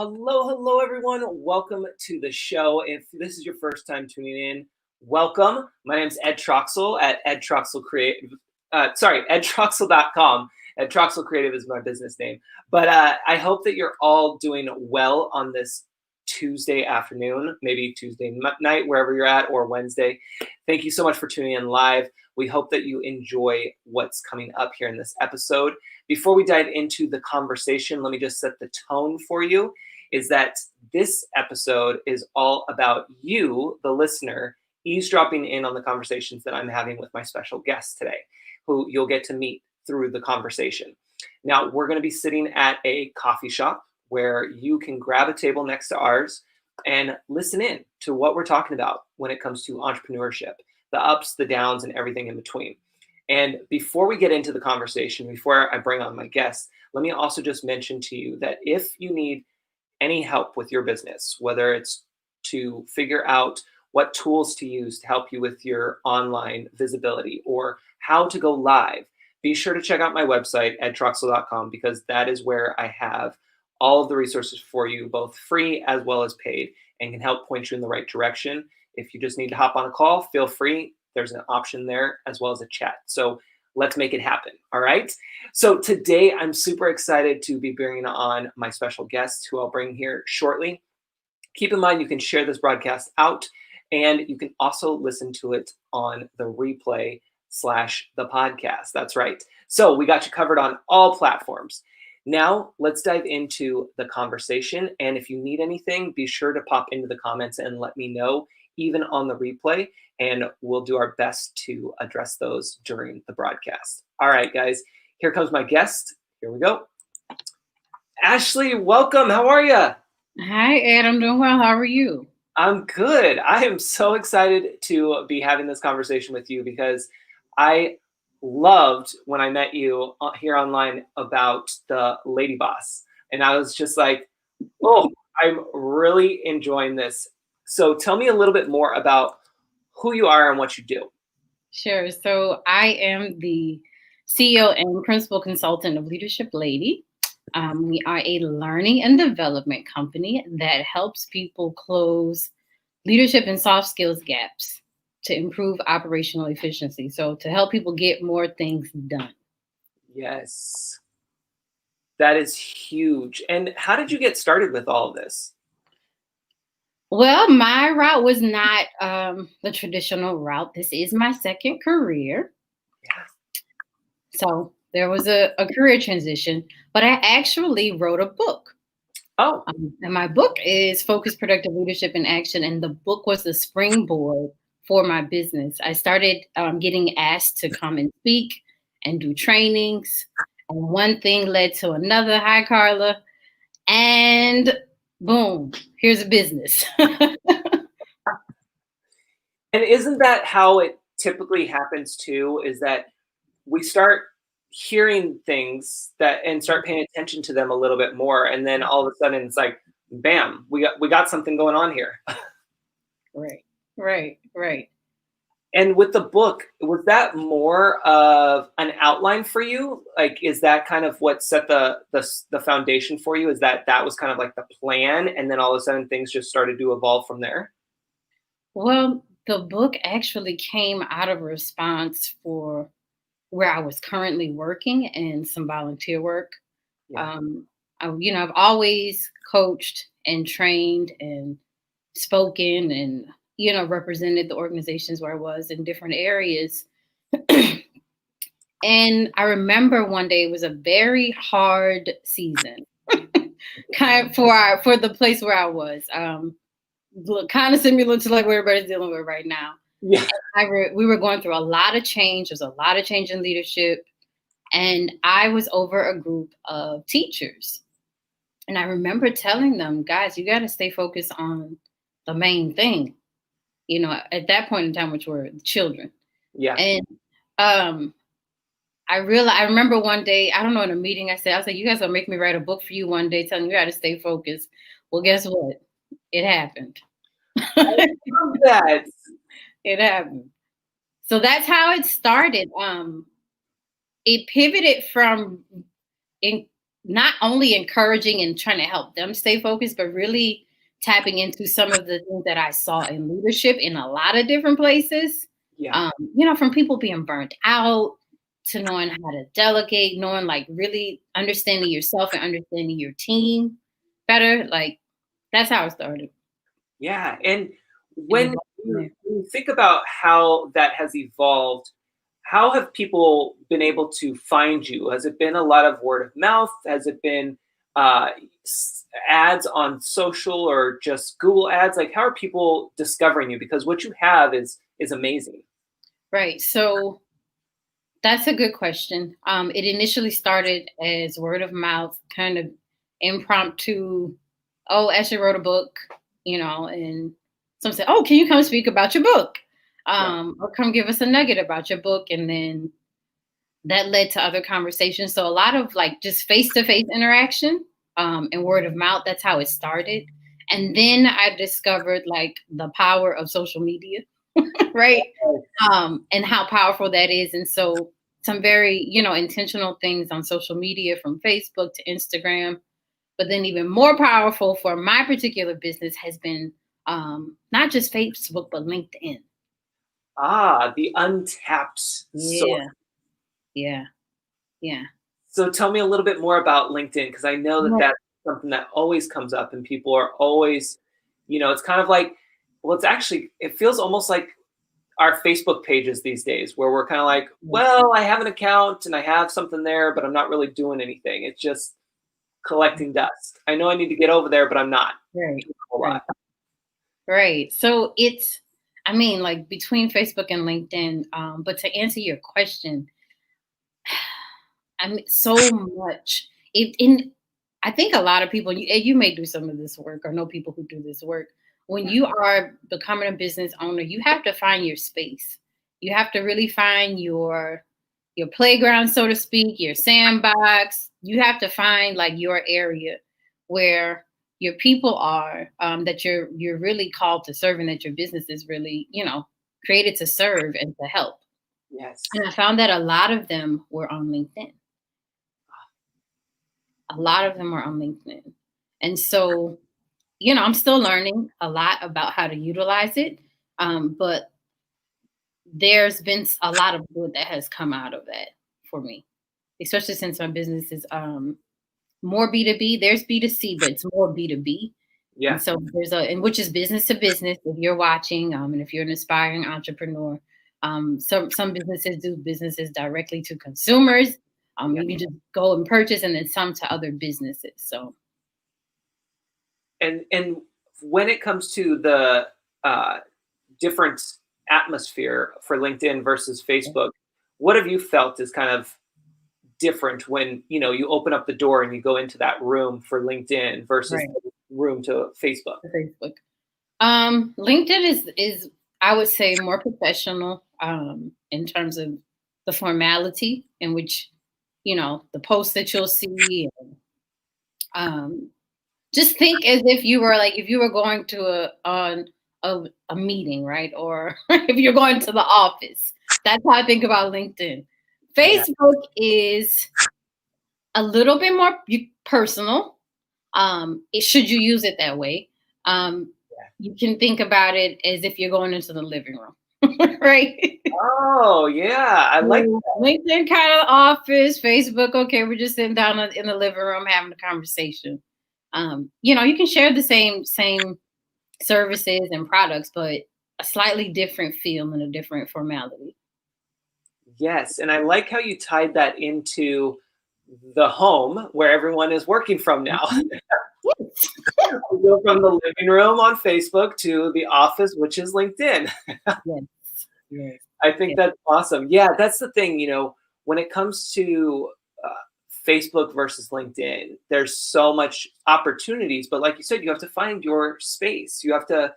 Hello, everyone. Welcome to the show. If this is your first time tuning in, welcome. My name is Ed Troxel at Ed Troxel Creative. EdTroxel.com. Ed Troxel Creative is my business name. But I hope that you're all doing well on this Tuesday afternoon, maybe Tuesday night, wherever you're at, or Wednesday. Thank you so much for tuning in live. We hope that you enjoy what's coming up here in this episode. Before we dive into the conversation, let me just set the tone for you, is that this episode is all about you, the listener, eavesdropping in on the conversations that I'm having with my special guest today, who you'll get to meet through the conversation. Now, we're going to be sitting at a coffee shop where you can grab a table next to ours and listen in to what we're talking about when it comes to entrepreneurship, the ups, the downs, and everything in between. And before we get into the conversation, before I bring on my guest, let me also just mention to you that if you need any help with your business, whether it's to figure out what tools to use to help you with your online visibility or how to go live, be sure to check out my website, edtroxel.com, because that is where I have all of the resources for you, both free as well as paid, and can help point you in the right direction. If you just need to hop on a call, feel free. There's an option there as well as a chat. So let's make it happen. All right. So today I'm super excited to be bringing on my special guest, who I'll bring here shortly. Keep in mind, you can share this broadcast out, and you can also listen to it on the replay / the podcast. That's right. So we got you covered on all platforms. Now let's dive into the conversation. And if you need anything, be sure to pop into the comments and let me know, even on the replay, and we'll do our best to address those during the broadcast. All right, guys, here comes my guest. Here we go. Ashley, welcome. How are you? Hi, Ed. I'm doing well. How are you? I'm good. I am so excited to be having this conversation with you because I loved when I met you here online about the Lady Boss. And I was just like, oh, I'm really enjoying this. So tell me a little bit more about who you are and what you do. Sure. So I am the CEO and principal consultant of Leadership Lady. We are a learning and development company that helps people close leadership and soft skills gaps to improve operational efficiency. So to help people get more things done. Yes, that is huge. And how did you get started with all of this? Well, my route was not the traditional route. This is my second career. Yeah. So there was a career transition, but I actually wrote a book. Oh, And my book is Focused Productive Leadership in Action. And the book was the springboard for my business. I started getting asked to come and speak and do trainings. And one thing led to another. Hi, Carla. And boom, here's a business. and isn't that how it typically happens too? Is that we start hearing things that and start paying attention to them a little bit more, and then all of a sudden it's like, bam, we got something going on here. Right. And with the book, was that more of an outline for you? Like, is that kind of what set the foundation for you? Is that was kind of like the plan, and then all of a sudden things just started to evolve from there? Well, the book actually came out of a response for where I was currently working and some volunteer work. Yeah. I've always coached and trained and spoken and, represented the organizations where I was in different areas. And I remember one day it was a very hard season kind of for the place where I was. Kind of similar to like what everybody's dealing with right now. Yeah. We were going through a lot of change. There's a lot of change in leadership. And I was over a group of teachers. And I remember telling them, guys, you got to stay focused on the main thing, at that point in time, which were children. Yeah. And I remember one day, I don't know, in a meeting, I was like, you guys will make me write a book for you one day telling you how to stay focused. Well, guess what? It happened. I love that. It happened. So that's how it started. It pivoted from not only encouraging and trying to help them stay focused, but really tapping into some of the things that I saw in leadership in a lot of different places. Yeah. From people being burnt out to knowing how to delegate, knowing like really understanding yourself and understanding your team better. Like that's how it started. Yeah. And And when evolved from there. you think about how that has evolved, how have people been able to find you? Has it been a lot of word of mouth? Has it been uh, ads on social or just Google ads? Like, how are people discovering you? Because what you have is amazing. Right. So that's a good question. It initially started as word of mouth, kind of impromptu. Oh, Ashley wrote a book, and some said, "Oh, can you come speak about your book? Yeah. Or come give us a nugget about your book?" And then that led to other conversations. So a lot of like just face to face interaction, and word of mouth. That's how it started. And then I discovered like the power of social media, right? And how powerful that is. And so some very, intentional things on social media from Facebook to Instagram. But then even more powerful for my particular business has been not just Facebook, but LinkedIn. Ah, the untapped source. Yeah, yeah, yeah. So tell me a little bit more about LinkedIn, because I know that Yeah. that's something that always comes up and people are always, it's kind of like, well, it feels almost like our Facebook pages these days where we're kind of like, well, I have an account and I have something there, but I'm not really doing anything. It's just collecting dust. I know I need to get over there, but I'm not. Right, A right, lot. right. So like between Facebook and LinkedIn, but to answer your question, I mean, so much. I think a lot of people, you may do some of this work or know people who do this work. When you are becoming a business owner, you have to find your space. You have to really find your playground, so to speak, your sandbox. You have to find like your area where your people are, that you're really called to serve, and that your business is really, created to serve and to help. Yes. And I found that a lot of them were on LinkedIn. A lot of them are on LinkedIn. And so, I'm still learning a lot about how to utilize it. But there's been a lot of good that has come out of that for me, especially since my business is more B2B. There's B2C, but it's more B2B. Yeah. And so and which is business to business. If you're watching, and if you're an aspiring entrepreneur, some businesses do businesses directly to consumers. Yeah. You can just go and purchase, and then some to other businesses. So And when it comes to the uh, different atmosphere for LinkedIn versus Facebook, what have you felt is kind of different when you open up the door and you go into that room for LinkedIn versus right, the room to Facebook? Facebook. LinkedIn is I would say more professional, in terms of the formality in which the posts that you'll see. And, just think as if you were going to a meeting, right? Or if you're going to the office. That's how I think about LinkedIn. Yeah. Facebook is a little bit more personal. Should you use it that way? Um, you can think about it as if you're going into the living room, right? Oh, yeah. I like LinkedIn kind of office, Facebook. Okay, we're just sitting down in the living room having a conversation. You can share the same services and products, but a slightly different feel and a different formality. Yes, and I like how you tied that into the home where everyone is working from now. Mhm. Yes. We go from the living room on Facebook to the office, which is LinkedIn. Yes. Yes. I think Yes. that's awesome. Yeah, that's the thing, when it comes to Facebook versus LinkedIn, there's so much opportunities, but like you said, you have to find your space. You have to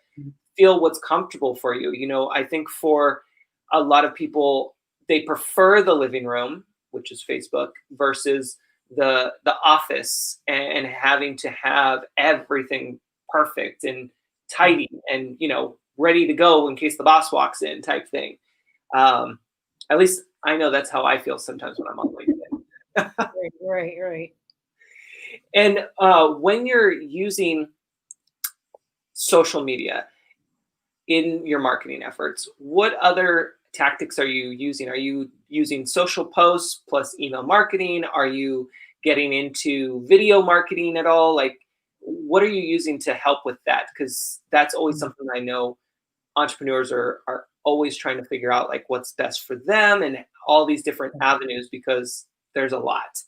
feel what's comfortable for you. I think for a lot of people, they prefer the living room, which is Facebook, versus the office and having to have everything perfect and tidy and ready to go in case the boss walks in type thing. Um, at least I know that's how I feel sometimes when I'm on LinkedIn. Right. Right. Right. And when you're using social media in your marketing efforts, what other tactics are you using? Are you using social posts plus email marketing? Are you getting into video marketing at all? Like, what are you using to help with that? Because that's always something I know entrepreneurs are always trying to figure out, like what's best for them and all these different avenues, because there's a lot.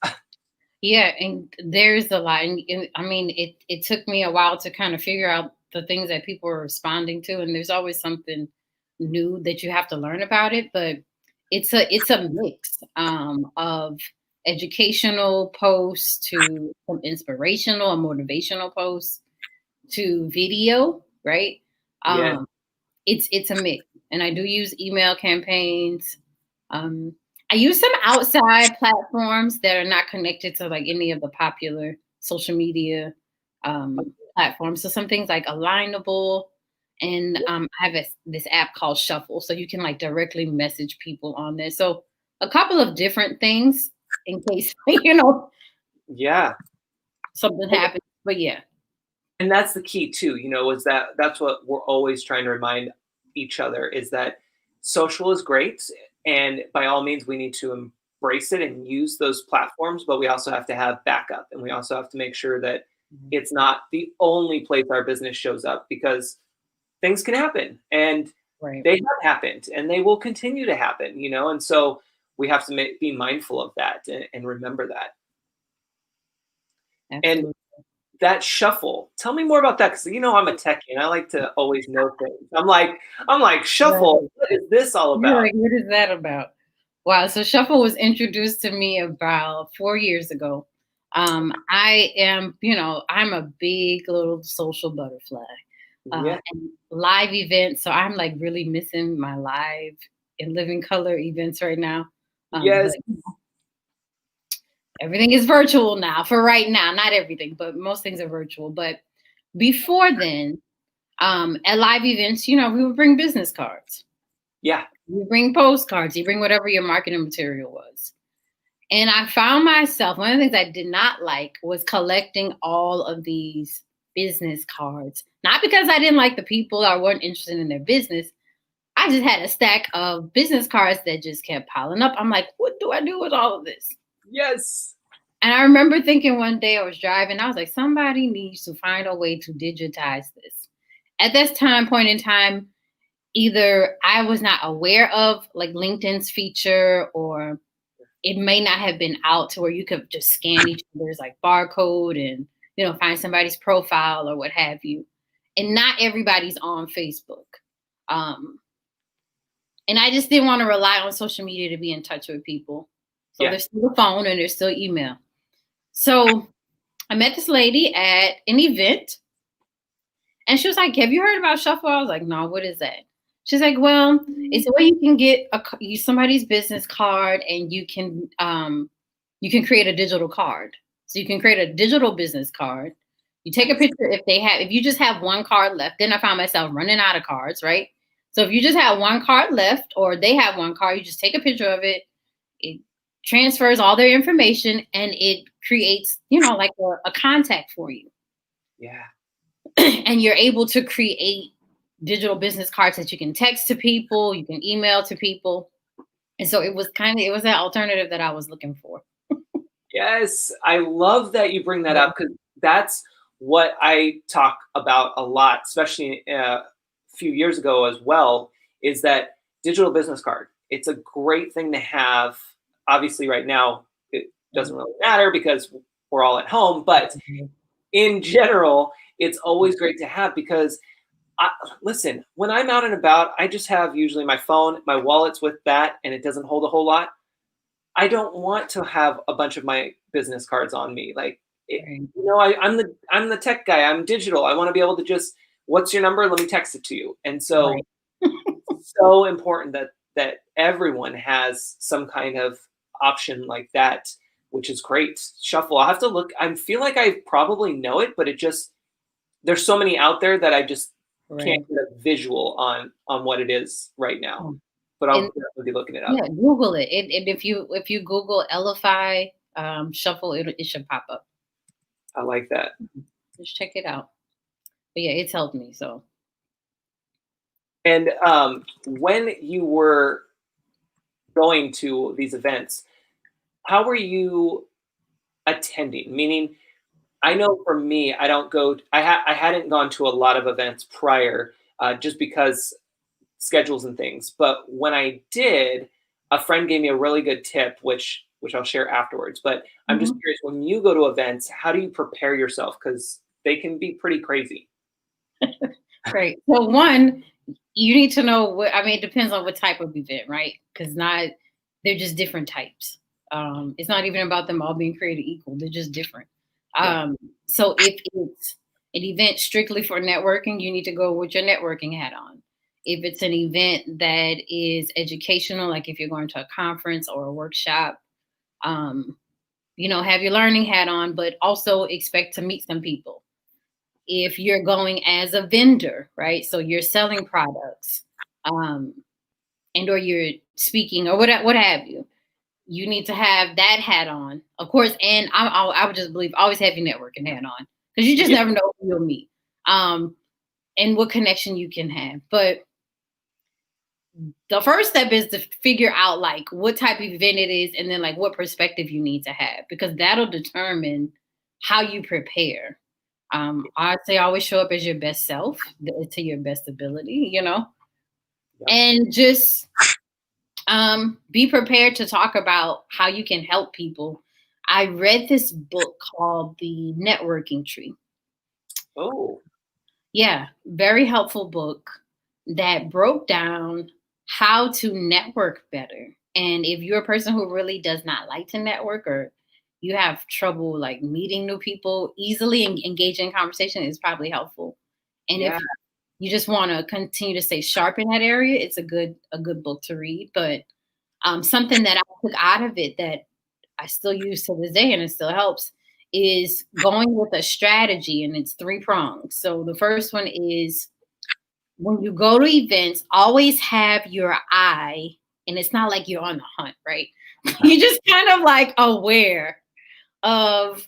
Yeah, and there's a lot. And I mean, it took me a while to kind of figure out the things that people are responding to, and there's always something new that you have to learn about it. But it's a mix of educational posts to some inspirational and motivational posts to video, right? Yes. Um, it's a mix, and I do use email campaigns. Um, I use some outside platforms that are not connected to like any of the popular social media platforms. So some things like Alignable, and I have this app called Shuffle, so you can like directly message people on there. So a couple of different things in case Yeah. something happens. But yeah, And that's the key too, is that's what we're always trying to remind each other, is that social is great, and by all means we need to embrace it and use those platforms, but we also have to have backup, and we also have to make sure that it's not the only place our business shows up, because things can happen, and right, they have happened and they will continue to happen, and so we have to be mindful of that, and remember that. And absolutely. that Shuffle, tell me more about that, because I'm a techie and I like to always know things. I'm like, Shuffle, Right. what is this all You're about? like, what is that about? Wow. So Shuffle was introduced to me about 4 years ago. I'm a big little social butterfly. Yeah. And live events. So I'm like really missing my live and living color events right now. Yes. But everything is virtual now for right now. Not everything, but most things are virtual. But before then, at live events, we would bring business cards. Yeah. You bring postcards, you bring whatever your marketing material was. And I found myself, one of the things I did not like was collecting all of these business cards. Not because I didn't like the people or weren't interested in their business. I just had a stack of business cards that just kept piling up. I'm like, what do I do with all of this? Yes. And I remember thinking one day I was driving, I was like, somebody needs to find a way to digitize this. At this point in time, either I was not aware of like LinkedIn's feature, or it may not have been out to where you could just scan each other's like barcode and find somebody's profile or what have you. And not everybody's on Facebook. Um, and I just didn't want to rely on social media to be in touch with people. So Yeah. there's still the phone and there's still email. So I met this lady at an event, and she was like, "Have you heard about Shuffle?" I was like, "No, what is that?" She's like, "Well, it's a way you can get somebody's business card, and you can create a digital card. So you can create a digital business card. You take a picture if you just have one card left. Then I found myself running out of cards, right? So if you just have one card left, or they have one card, you just take a picture of it. It transfers all their information, and it creates, like a contact for you." Yeah. And you're able to create digital business cards that you can text to people, you can email to people. And so it was that alternative that I was looking for. Yes, I love that you bring that up, because that's what I talk about a lot, especially a few years ago as well, is that digital business card. It's a great thing to have. Obviously, right now, it doesn't really matter because we're all at home, but in general, it's always great to have, because listen, when I'm out and about, I just have usually my phone, my wallet's with that, and it doesn't hold a whole lot. I don't want to have a bunch of my business cards on me. Like, Right. I'm the tech guy. I'm digital. I want to be able to just, what's your number? Let me text it to you. And so, Right. so important that everyone has some kind of option like that, which is great. Shuffle. I'll have to look. I feel like I probably know it, but there's so many out there that I just Right. can't get a visual on what it is right now. But I'll And definitely be looking it up. yeah, Google it. And if you Google Elify Shuffle, it should pop up. I like that. Just check it out. But yeah, it's helped me. So And when you were going to these events, how were you attending? Meaning, I know for me, I don't go. I hadn't gone to a lot of events prior, just because schedules and things. But when I did, a friend gave me a really good tip, which I'll share afterwards. But I'm just Mhm. curious, when you go to events, how do you prepare yourself? Because they can be pretty crazy. Great. So one, you need to know what I mean, it depends on what type of event, right? Because not they're just different types. It's not even about them all being created equal. They're just different. Yeah. So if it's an event strictly for networking, you need to go with your networking hat on. If it's an event that is educational, like if you're going to a conference or a workshop, um, have your learning hat on, but also expect to meet some people. If you're going as a vendor, right? So you're selling products, um, and or you're speaking or what have you. You need to have that hat on, of course. And I would just believe always have your networking hat on because you just Yeah. never know who you'll meet, and what connection you can have. But the first step is to figure out like what type of event it is, and then like what perspective you need to have because that'll determine how you prepare. I'd say always show up as your best self to your best ability, Yep. and just be prepared to talk about how you can help people. I read this book called The Networking Tree. Oh, Yeah, very helpful book that broke down how to network better. And if you're a person who really does not like to network or you have trouble like meeting new people easily and engaging in conversation, is probably helpful. And yeah. if you just want to continue to stay sharp in that area, it's a good book to read. But something that I took out of it that I still use to this day and it still helps is going with a strategy, and it's three prongs. So the first one is when you go to events, always have your eye, and it's not like you're on the hunt, right? You just kind of like aware of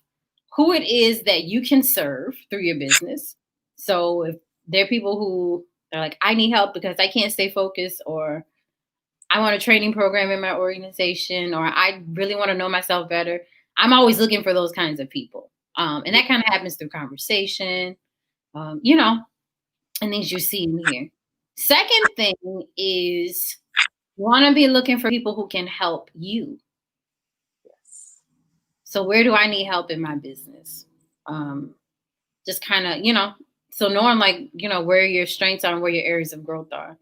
who it is that you can serve through your business. So if there are people who are like, I need help because I can't stay focused, or I want a training program in my organization, or I really want to know myself better. I'm always looking for those kinds of people. And that kind of happens through conversation, um, you know, and things you see and hear. Second thing is you want to be looking for people who can help you. Yes. So where do I need help in my business? Um, just kind of, so knowing like, where your strengths are and where your areas of growth are.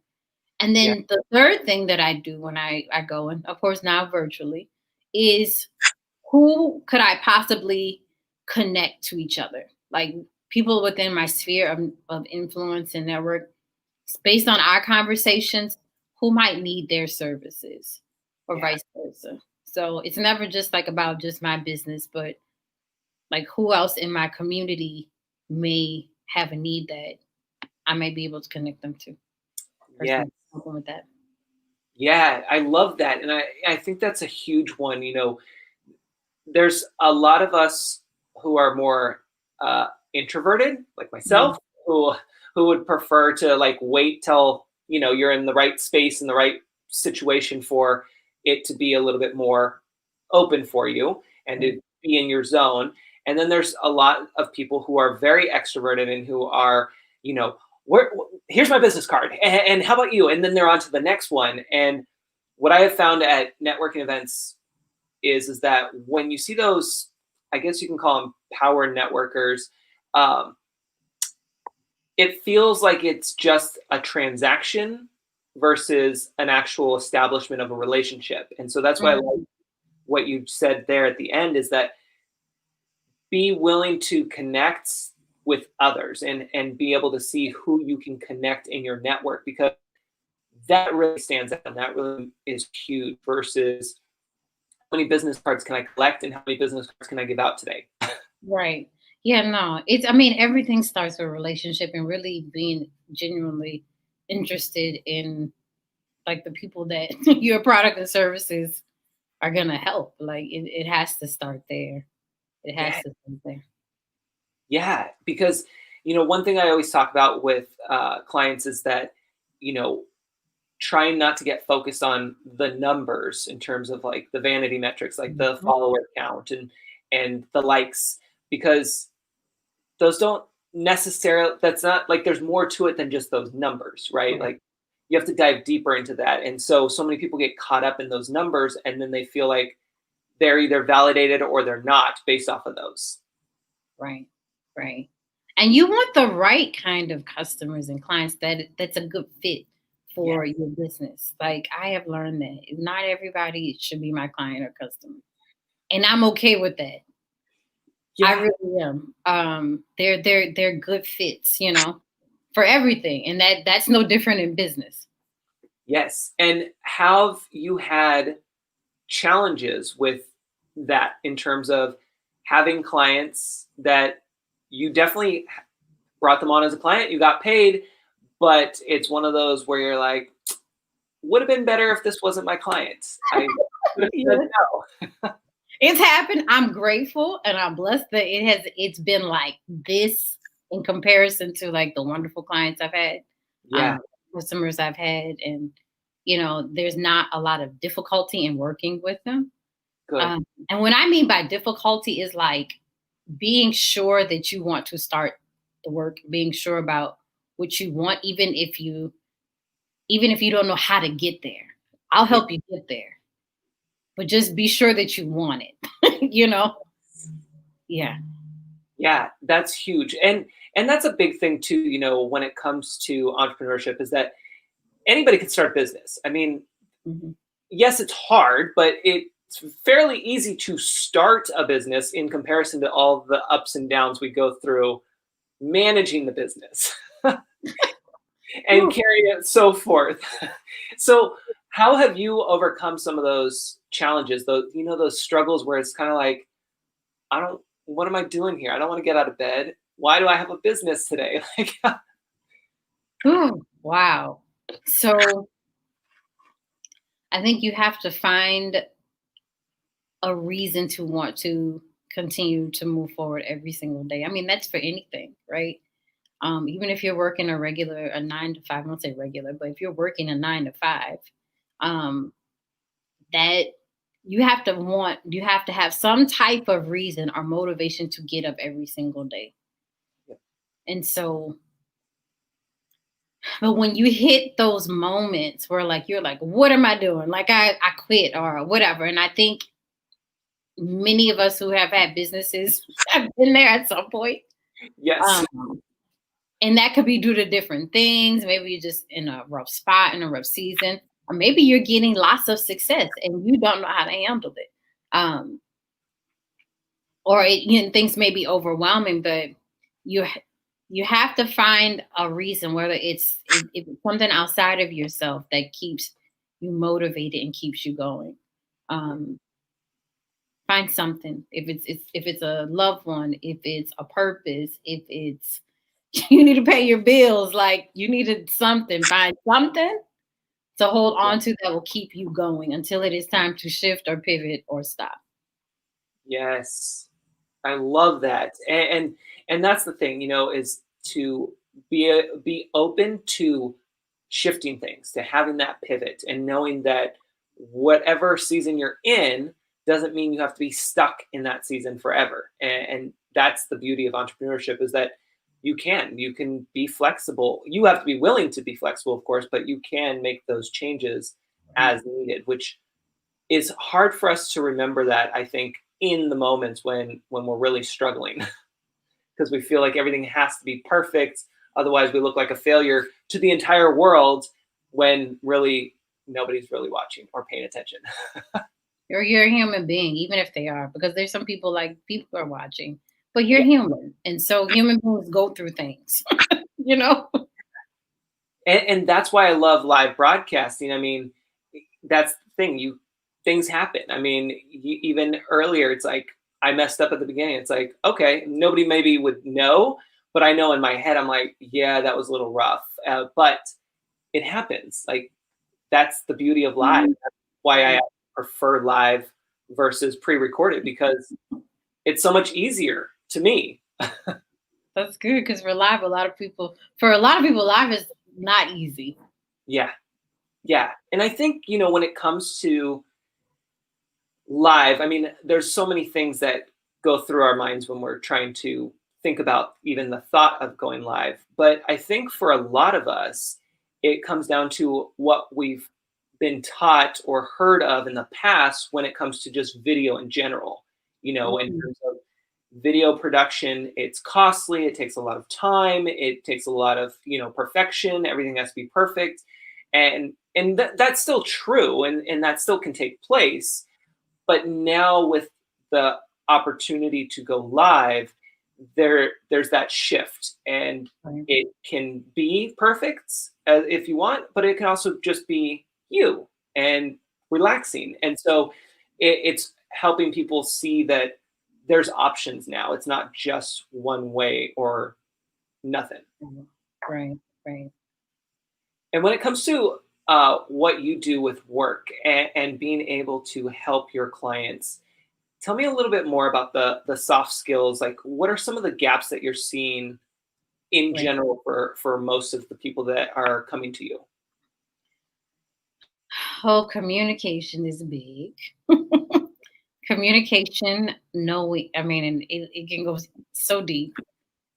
And Yeah. then the third thing that I do when I go, and of course now virtually, is who could I possibly connect to each other? Like people within my sphere of influence and network, based on our conversations, who might need their services or Yeah. vice versa. So it's never just like about just my business, but like who else in my community may have a need that I may be able to connect them to. Yeah. Personally, help them with that. Yeah. I love that. And I think that's a huge one. There's a lot of us who are more introverted, like Mhm. myself, who would prefer to like wait till you're in the right space in the right situation for it to be a little bit more open for you and Right. to be in your zone. And then there's a lot of people who are very extroverted and who are, you know, where here's my business card, and how about you? And then they're on to the next one. And what I have found at networking events is that when you see those, I guess you can call them power networkers, um, it feels like it's just a transaction versus an actual establishment of a relationship. And so that's why I like Mhm. what you said there at the end is that be willing to connect with others and be able to see who you can connect in your network, because that really stands out and that really is huge versus how many business cards can I collect and how many business cards can I give out today. Right. Yeah, no. I mean, everything starts with a relationship and really being genuinely interested in like the people that your product and services are gonna help. Like it has to start there. It has Yeah, to start there. Yeah, because one thing I always talk about with clients is that you know trying not to get focused on the numbers in terms of like the vanity metrics, like the Mhm. follower count and the likes, because those don't necessarily. That's not like there's more to it than just those numbers, right? Right. Like you have to dive deeper into that, and so many people get caught up in those numbers, and then they feel like they're either validated or they're not based off of those. Right. Right. And you want the right kind of customers and clients that's a good fit Yeah, for your business. Like I have learned that not everybody should be my client or customer. And I'm okay with that. I yeah. really am. They're good fits, for everything. And that's no different in business. Yes. And have you had challenges with that in terms of having clients that you definitely brought them on as a client, you got paid, but it's one of those where you're like, would have been better if this wasn't my client. I could have said Yeah. no. It's happened. I'm grateful and I'm blessed that it's been like this in comparison to like the wonderful clients I've had, Yeah, customers I've had, and there's not a lot of difficulty in working with them. good. And what I mean by difficulty is like being sure that you want to start the work, being sure about what you want, even if you don't know how to get there. I'll Yeah. help you get there, but just be sure that you want it. Yeah. Yeah, that's huge. And that's a big thing too, when it comes to entrepreneurship is that anybody can start a business. I mean, Mhm. yes, it's hard, but it's fairly easy to start a business in comparison to all the ups and downs we go through managing the business and Whew. carrying it so forth. So, how have you overcome some of those challenges, those struggles where it's kind of like, what am I doing here? I don't want to get out of bed. Why do I have a business today? Like, Whew. Wow. So I think you have to find a reason to want to continue to move forward every single day. I mean, that's for anything, right? Even if you're working a 9 to 5, I won't say regular, but if you're working a 9 to 5, um, that you have to have some type of reason or motivation to get up every single day. And so, but when you hit those moments where like you're like, what am I doing? Like I quit or whatever. And I think many of us who have had businesses have been there at some point. yes, Um, and that could be due to different things. Maybe you're just in a rough spot, in a rough season, or maybe you're getting lots of success and you don't know how to handle it. Um, or things may be overwhelming, but you you have to find a reason, whether if it's something outside of yourself that keeps you motivated and keeps you going. Um, find something. If it's a loved one, if it's a purpose, if it's you need to pay your bills, like you needed something. Find something to hold yeah, on to that will keep you going until it is time to shift or pivot or stop. yes. I love that, and that's the thing, is to be open to shifting things, to having that pivot, and knowing that whatever season you're in doesn't mean you have to be stuck in that season forever. And that's the beauty of entrepreneurship is that you can be flexible. You have to be willing to be flexible, of course, but you can make those changes Right. as needed, which is hard for us to remember that, I think, in the moments when we're really struggling because we feel like everything has to be perfect, otherwise we look like a failure to the entire world when really nobody's really watching or paying attention. You're a human being, even if they are, because there's some people like people are watching, but you're Yeah. human. And so human beings go through things, you know? And that's why I love live broadcasting. I mean, that's the thing. Things happen. I mean, even earlier, it's like I messed up at the beginning. It's like, okay, nobody maybe would know, but I know in my head, I'm like, yeah, that was a little rough. But it happens. Like that's the beauty of live. Mhm. That's why I Right. prefer live versus pre-recorded because it's so much easier to me. That's good because for live, for a lot of people, live is not easy. Yeah. Yeah. And I think, when it comes to live, I mean, there's so many things that go through our minds when we're trying to think about even the thought of going live. But I think for a lot of us, it comes down to what we've been taught or heard of in the past when it comes to just video in general. In Mhm. terms of video production, it's costly, it takes a lot of time, it takes a lot of, perfection, everything has to be perfect. And that's still true, and that still can take place, but now with the opportunity to go live, there's that shift, and Right. it can be perfect if you want, but it can also just be you and relaxing. And so it's helping people see that there's options now. It's not just one way or nothing. Mhm. Right. Right. And when it comes to what you do with work, and being able to help your clients, tell me a little bit more about the soft skills. Like, what are some of the gaps that you're seeing in Right. general for most of the people that are coming to you? Oh, communication is big. Communication, knowing, I mean, and it can go so deep,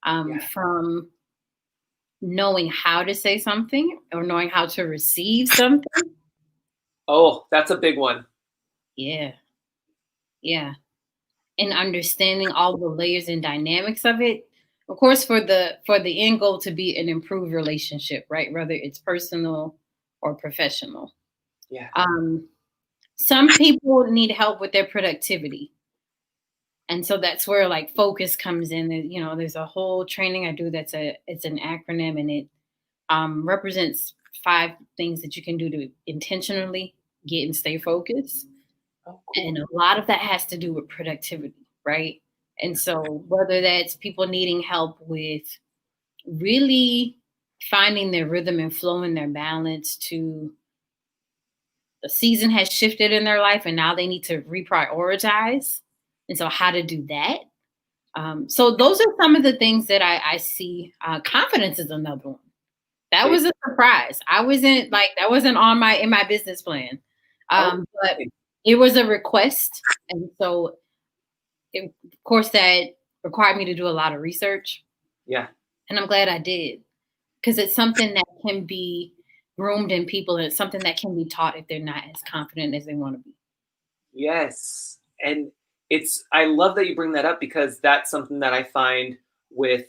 Yeah. from knowing how to say something or knowing how to receive something. Oh, that's a big one. Yeah. Yeah. And understanding all the layers and dynamics of it. Of course, for the end goal to be an improved relationship, right? Whether it's personal or professional. Yeah. Um, some people need help with their productivity. And so that's where like focus comes in. There's a whole training I do it's an acronym, and it represents 5 things that you can do to intentionally get and stay focused. Oh, And cool. a lot of that has to do with productivity, right? And so whether that's people needing help with really finding their rhythm and flow and their balance, to the season has shifted in their life and now they need to reprioritize. And so how to do that. So those are some of the things that I see. Confidence is another one. That Big. was a surprise. I wasn't like that wasn't on my in my business plan. Oh, But okay. it was a request. And so of course that required me to do a lot of research. Yeah. And I'm glad I did, because it's something that can be groomed in people, and it's something that can be taught if they're not as confident as they want to be. Yes. And I love that you bring that up, because that's something that I find with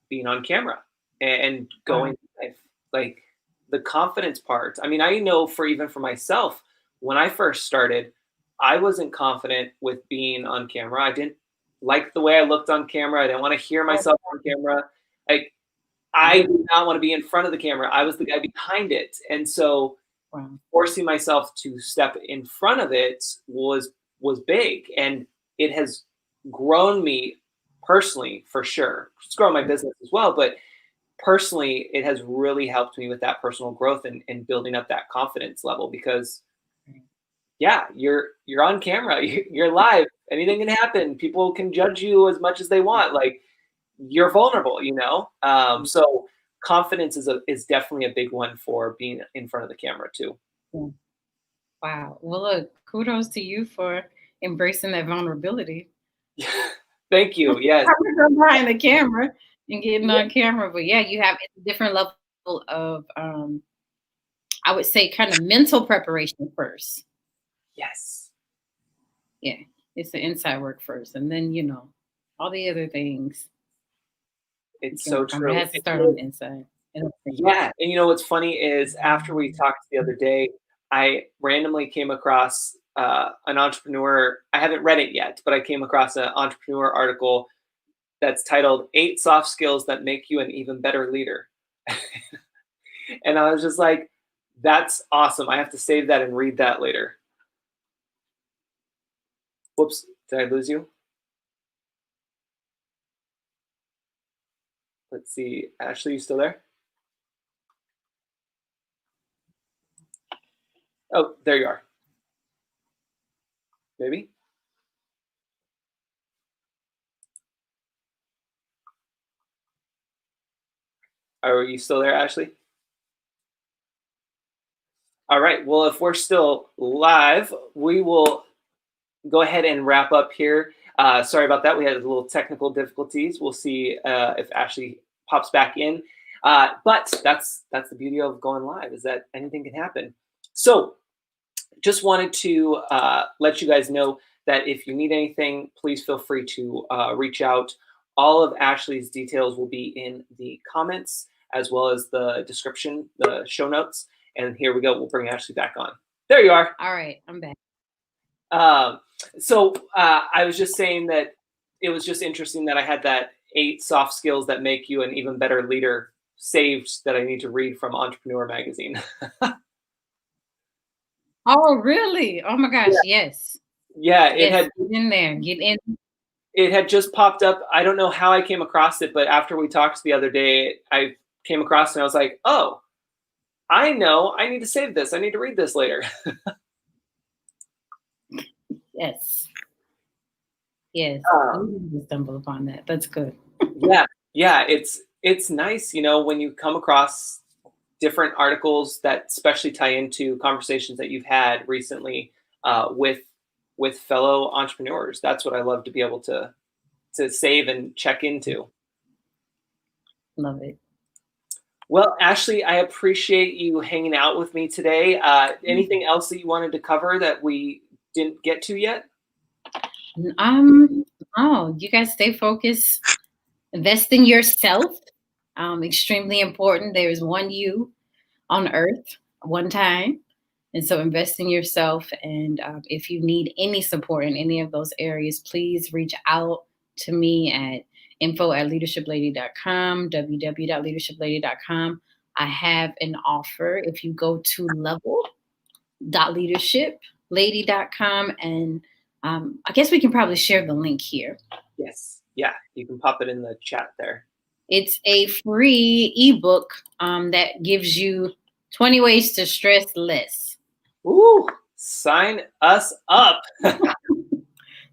being on camera and Wow. going live. Like, the confidence part. I mean, I know even for myself, when I first started, I wasn't confident with being on camera. I didn't like the way I looked on camera. I didn't want to hear Oh, myself on camera. Like, I did not want to be in front of the camera. I was the guy behind it. And so wow. forcing myself to step in front of it was big, and it has grown me personally, for sure. It's grown my business as well, but personally it has really helped me with that personal growth, and building up that confidence level, because yeah, you're on camera, you're live, anything can happen, people can judge you as much as they want, like, you're vulnerable, so confidence is definitely a big one for being in front of the camera too. Yeah. Wow. Well, look, kudos to you for embracing that vulnerability. Thank you. Yes. I was behind the camera and getting Yeah. on camera, but yeah, you have a different level of, I would say, kind of mental preparation first. Yes. Yeah, it's the inside work first, and then all the other things you It's can so work on, but it true. has to start on the inside. Yeah, and what's funny is, after we talked the other day, I randomly came across an entrepreneur. I haven't read it yet, but I came across an entrepreneur article that's titled "8 Soft Skills That Make You an Even Better Leader." And I was just like, that's awesome. I have to save that and read that later. Whoops, did I lose you? Let's see. Ashley, you still there? Oh, there you are. Maybe. Are you still there, Ashley? All right. Well, if we're still live, we will go ahead and wrap up here. Sorry about that. We had a little technical difficulties. We'll see if Ashley pops back in. But that's the beauty of going live, is that anything can happen. So just wanted to let you guys know that if you need anything, please feel free to reach out. All of Ashley's details will be in the comments as well as the description, the show notes. And here we go. We'll bring Ashley back on. There you are. All right, I'm back. So I was just saying that it was just interesting that I had that 8 soft skills that make you an even better leader saved that I need to read from Entrepreneur Magazine. Oh, really? Oh my gosh, yes. Yeah, it Yes, had get in there. Get in. it had just popped up. I don't know how I came across it, but after we talked the other day, I came across it and I was like, oh, I know. I need to save this. I need to read this later. Yes. Yes. You didn't stumble upon that. That's good. Yeah, it's nice, when you come across different articles that especially tie into conversations that you've had recently with fellow entrepreneurs. That's what I love to be able to save and check into. Love it. Well, Ashley, I appreciate you hanging out with me today. Anything else that you wanted to cover that we didn't get to yet? Oh, you guys stay focused. Invest in yourself. Extremely important. There's one you on earth, one time. And so invest in yourself. And if you need any support in any of those areas, please reach out to me at info@leadershiplady.com, www.leadershiplady.com. I have an offer. If you go to level.leadershiplady.com, and I guess we can probably share the link here. Yes. Yeah, you can pop it in the chat there. It's a free ebook that gives you 20 ways to stress less. Ooh, sign us up.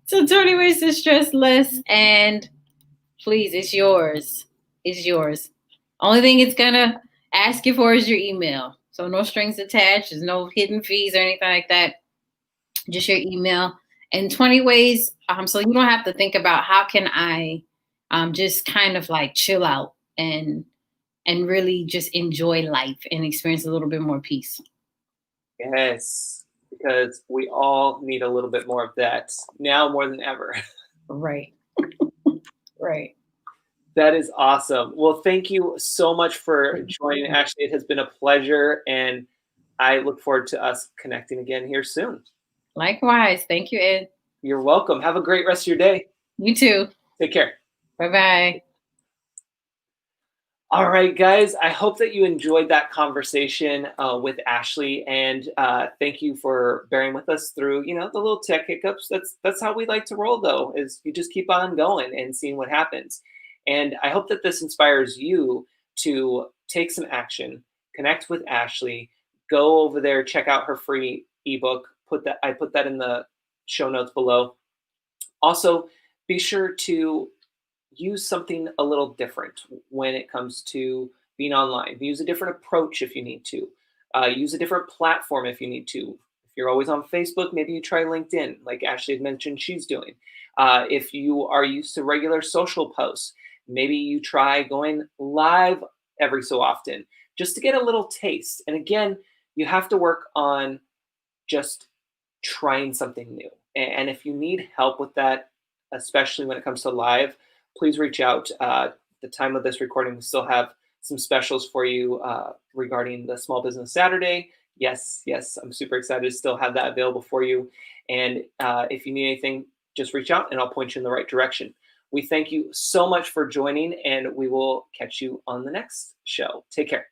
So 20 ways to stress less, and please, it's yours. It's yours. Only thing it's gonna ask you for is your email. So no strings attached. There's no hidden fees or anything like that. Just your email. And 20 ways, so you don't have to think about how can I just kind of like chill out and really just enjoy life and experience a little bit more peace. Yes, because we all need a little bit more of that now more than ever. Right. Right. That is awesome. Well, thank you so much for joining, Ashley. It has been a pleasure, and I look forward to us connecting again here soon. Likewise. Thank you, Ed. You're welcome. Have a great rest of your day. You too. Take care. Bye-bye. All right, guys. I hope that you enjoyed that conversation with Ashley, and thank you for bearing with us through, the little tech hiccups. That's how we like to roll, though, is you just keep on going and seeing what happens. And I hope that this inspires you to take some action, connect with Ashley, go over there, check out her free ebook. I put that in the show notes below. Also, be sure to use something a little different when it comes to being online. Use a different approach if you need to. Use a different platform if you need to. If you're always on Facebook, maybe you try LinkedIn, like Ashley had mentioned she's doing. If you are used to regular social posts, maybe you try going live every so often just to get a little taste. And again, you have to work on just trying something new. And if you need help with that, especially when it comes to live, please reach out. At the time of this recording, we still have some specials for you regarding the Small Business Saturday. Yes, I'm super excited to still have that available for you. And if you need anything, just reach out and I'll point you in the right direction. We thank you so much for joining, and we will catch you on the next show. Take care.